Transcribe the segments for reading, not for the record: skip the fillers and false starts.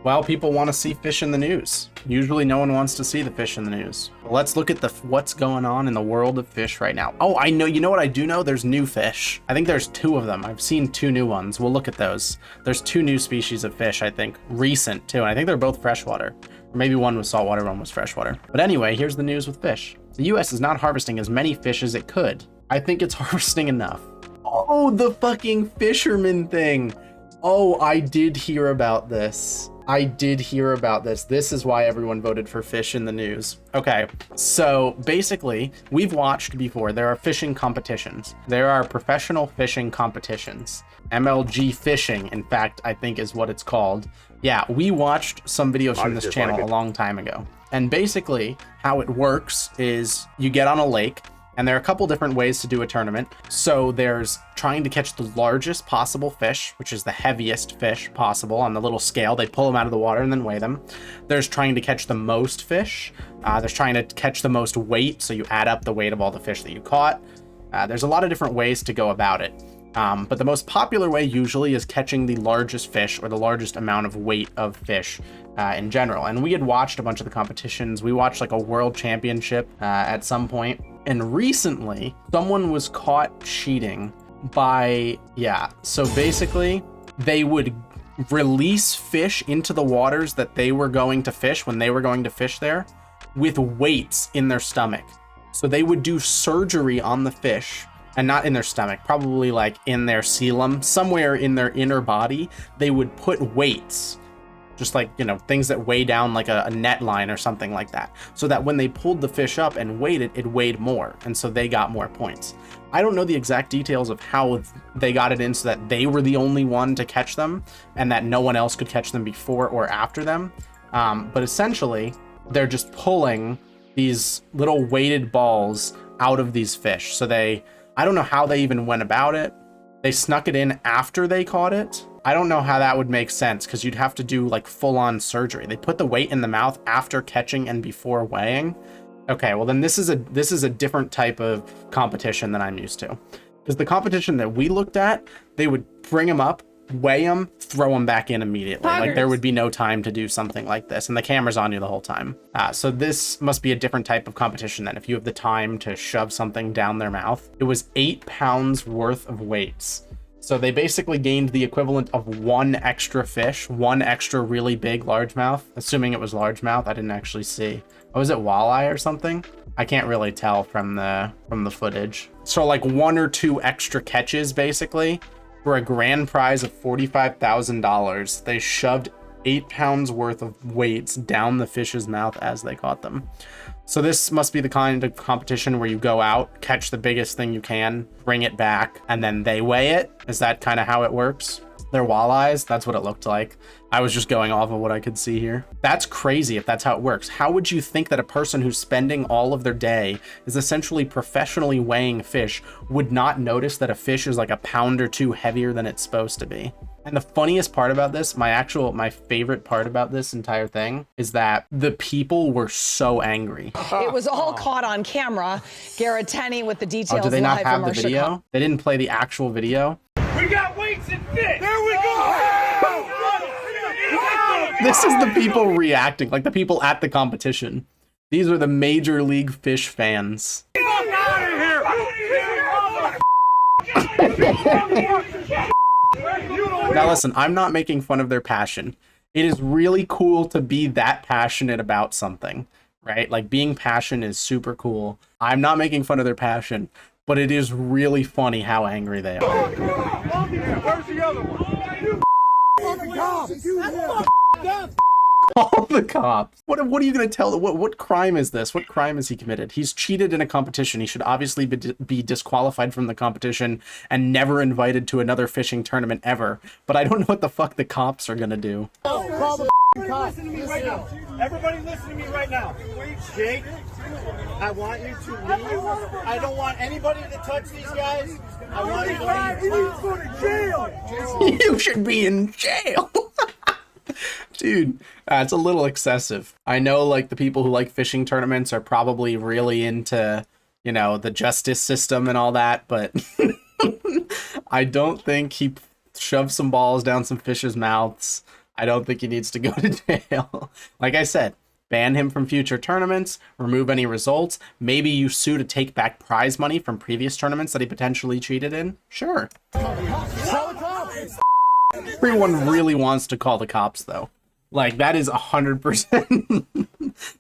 Well, people want to see fish in the news. Usually no one wants to see the fish in the news. But let's look at what's going on in the world of fish right now. Oh, I know. You know what I do know? There's new fish. I think there's 2 of them. I've seen 2 new ones. We'll look at those. There's 2 new species of fish, I think. Recent, too. And I think they're both freshwater. Or maybe one was saltwater, one was freshwater. But anyway, here's the news with fish. The U.S. is not harvesting as many fish as it could. I think it's harvesting enough. Oh, the fucking fisherman thing. Oh, I did hear about this. This is why everyone voted for fish in the news. Okay, so basically, we've watched before, there are fishing competitions. There are professional fishing competitions. MLG fishing, in fact, I think is what it's called. Yeah, we watched some videos from this channel a long time ago. And basically, how it works is you get on a lake, and there are a couple different ways to do a tournament. So there's trying to catch the largest possible fish, which is the heaviest fish possible on the little scale. They pull them out of the water and then weigh them. There's trying to catch the most fish. There's trying to catch the most weight. So you add up the weight of all the fish that you caught. There's a lot of different ways to go about it. But the most popular way usually is catching the largest fish or the largest amount of weight of fish in general. And we had watched a bunch of the competitions. We watched like a world championship at some point. And recently, someone was caught cheating by, so basically, they would release fish into the waters that they were going to fish when they were going to fish there with weights in their stomach. So they would do surgery on the fish, and not in their stomach, probably like in their coelom, somewhere in their inner body. They would put weights, just like, you know, things that weigh down like a net line or something like that, so that when they pulled the fish up and weighed it, it weighed more, and so they got more points. I don't know the exact details of how they got it in so that they were the only one to catch them and that no one else could catch them before or after them, but essentially they're just pulling these little weighted balls out of these fish. So I don't know how they even went about it. They snuck it in after they caught it. I don't know how that would make sense, because you'd have to do like full-on surgery. They put the weight in the mouth after catching and before weighing. Okay, well then this is a different type of competition than I'm used to. Because the competition that we looked at, they would bring them up, weigh them, throw them back in immediately. Like there would be no time to do something like this, and the camera's on you the whole time. So this must be a different type of competition then, if you have the time to shove something down their mouth. It was 8 pounds worth of weights. So they basically gained the equivalent of 1 extra fish, 1 extra really big largemouth, assuming it was largemouth. I didn't actually see. Oh, is it walleye or something? I can't really tell from the footage. So like 1 or 2 extra catches basically for a grand prize of $45,000. They shoved 8 pounds worth of weights down the fish's mouth as they caught them. So this must be the kind of competition where you go out, catch the biggest thing you can, bring it back, and then they weigh it. Is that kind of how it works? They're walleyes. That's what it looked like. I was just going off of what I could see here. That's crazy if that's how it works. How would you think that a person who's spending all of their day is essentially professionally weighing fish would not notice that a fish is like a pound or 2 heavier than it's supposed to be? And the funniest part about this, my favorite part about this entire thing, is that the people were so angry. It was all caught on camera. Garrett Tenney with the details. Oh, did they not have the video? They didn't play the actual video? We got weights and fish! There we go! This is the people reacting, like the people at the competition. These are the Major League Fish fans. Get out of here! Now listen, I'm not making fun of their passion. It is really cool to be that passionate about something, right? Like being passionate is super cool. I'm not making fun of their passion, but it is really funny how angry they are. Where's the other one? All the cops. What are you going to tell? What crime is this? What crime has he committed? He's cheated in a competition. He should obviously be disqualified from the competition and never invited to another fishing tournament ever. But I don't know what the fuck the cops are going to do. Listen to me right now. Everybody listen to me right now. Jake, I want you to leave. I don't want anybody to touch these guys. I want you to leave. You need to go to jail. You should be in jail. Dude, it's a little excessive. I know like the people who like fishing tournaments are probably really into, you know, the justice system and all that, but I don't think he shoved some balls down some fish's mouths. I don't think he needs to go to jail. Like I said, ban him from future tournaments, remove any results. Maybe you sue to take back prize money from previous tournaments that he potentially cheated in. Sure. Everyone really wants to call the cops, though. Like, that is 100%.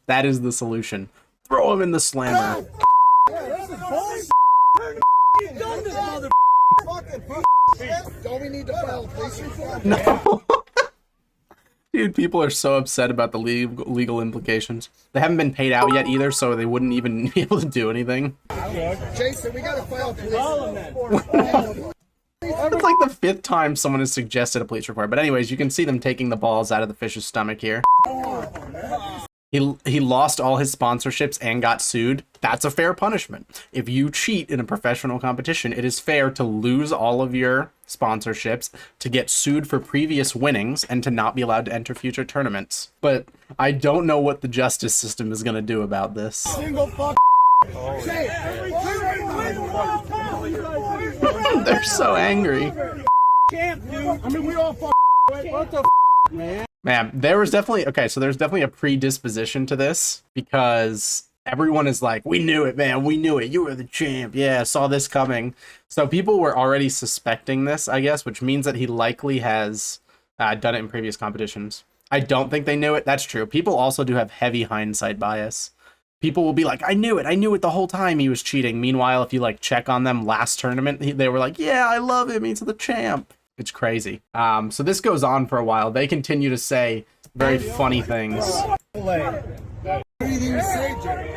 That is the solution. Throw him in the slammer. Don't we need to file a police report? No. Dude, people are so upset about the legal implications. They haven't been paid out yet either, so they wouldn't even be able to do anything. Jason, we gotta file a police report. It's like the 5th time someone has suggested a police report. But anyways, you can see them taking the balls out of the fish's stomach here. He lost all his sponsorships and got sued. That's a fair punishment. If you cheat in a professional competition, it is fair to lose all of your sponsorships, to get sued for previous winnings, and to not be allowed to enter future tournaments. But I don't know what the justice system is going to do about this. They're so angry. Man, there was definitely, okay, so there's definitely a predisposition to this, because everyone is like, we knew it, man, we knew it, you were the champ, yeah, saw this coming. So people were already suspecting this, I guess, which means that he likely has done it in previous competitions. I don't think they knew it, that's true. People also do have heavy hindsight bias. People will be like, I knew it the whole time he was cheating. Meanwhile, if you like check on them last tournament, they were like, yeah, I love him, he's the champ. It's crazy. So this goes on for a while. They continue to say very funny things. Anything to say, Jay?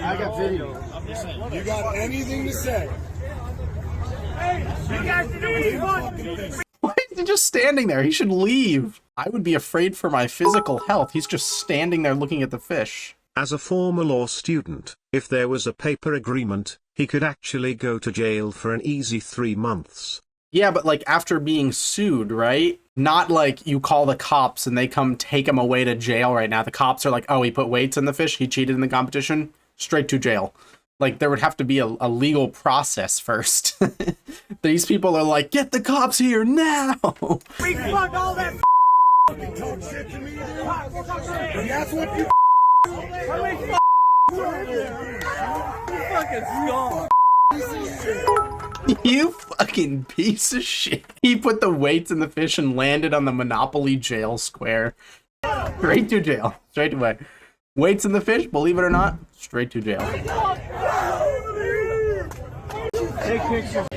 I got video. You got anything to say? Why is he just standing there? He should leave. I would be afraid for my physical health. He's just standing there looking at the fish. As a former law student, if there was a paper agreement, he could actually go to jail for an easy 3 months. Yeah, but like after being sued, right? Not like you call the cops and they come take him away to jail right now. The cops are like, oh, he put weights in the fish, he cheated in the competition, straight to jail. Like there would have to be a legal process first. These people are like, get the cops here now. We fuck all that Talk shit to me, dude. And that's what you You fucking piece of shit. He put the weights in the fish and landed on the Monopoly jail square. Straight to jail. Straight away. Weights in the fish, believe it or not, straight to jail. Take pictures.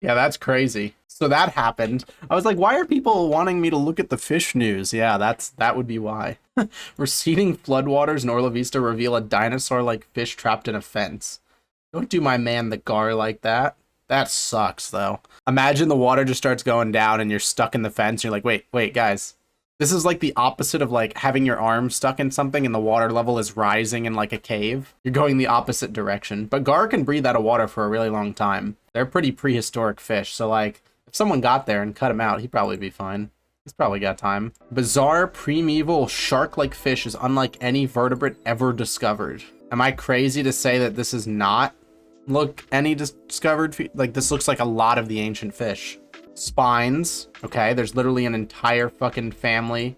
Yeah, that's crazy. So that happened. I was like, why are people wanting me to look at the fish news? Yeah, that would be why. Receding floodwaters in Orla Vista reveal a dinosaur-like fish trapped in a fence. Don't do my man the gar like that. That sucks, though. Imagine the water just starts going down and you're stuck in the fence. You're like, wait, guys. This is like the opposite of like having your arm stuck in something and the water level is rising in like a cave. You're going the opposite direction. But gar can breathe out of water for a really long time. They're pretty prehistoric fish. So like if someone got there and cut him out, he'd probably be fine. He's probably got time. Bizarre primeval shark-like fish is unlike any vertebrate ever discovered. Am I crazy to say that this is not any discovered? Like this looks like a lot of the ancient fish. Spines, okay, there's literally an entire fucking family,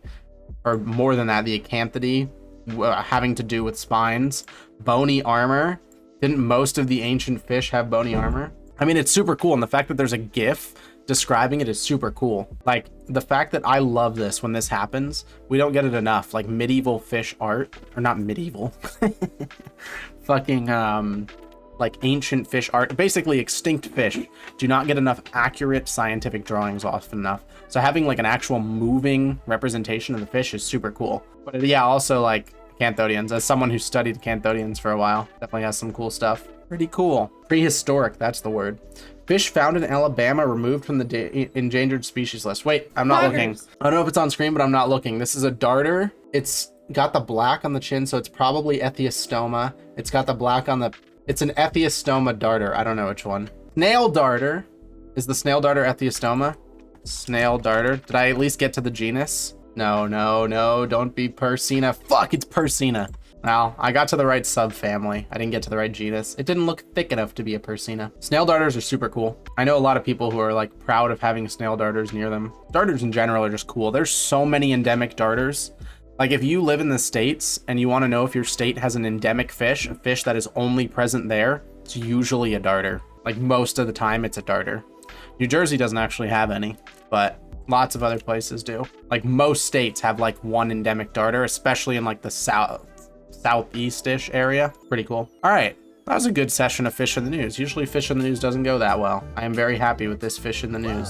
or more than that, the Acanthidae, having to do with spines. Bony armor. Didn't most of the ancient fish have bony armor? I mean, it's super cool, and the fact that there's a GIF describing it is super cool. Like, the fact that I love this when this happens, we don't get it enough. Like, medieval fish art, or not medieval, fucking, like ancient fish art, basically extinct fish, do not get enough accurate scientific drawings often enough. So having like an actual moving representation of the fish is super cool. But yeah, also like Acanthodians, as someone who studied Acanthodians for a while, definitely has some cool stuff. Pretty cool. Prehistoric, that's the word. Fish found in Alabama removed from the endangered species list. Wait, I'm not looking. I don't know if it's on screen, but I'm not looking. This is a darter. It's got the black on the chin, so it's probably Ethiostoma. It's got the black on the... It's an Ethiostoma darter. I don't know which one. Snail darter. Is the snail darter Ethiostoma? Snail darter. Did I at least get to the genus? No. Don't be Persina. Fuck, it's Persina. Well, I got to the right subfamily. I didn't get to the right genus. It didn't look thick enough to be a Persina. Snail darters are super cool. I know a lot of people who are like proud of having snail darters near them. Darters in general are just cool. There's so many endemic darters. Like if you live in the States and you want to know if your state has an endemic fish, a fish that is only present there, it's usually a darter. Like most of the time it's a darter. New Jersey doesn't actually have any, but lots of other places do. Like most states have like one endemic darter, especially in like the southeast-ish area. Pretty cool. All right, that was a good session of Fish in the News. Usually Fish in the News doesn't go that well. I am very happy with this Fish in the News.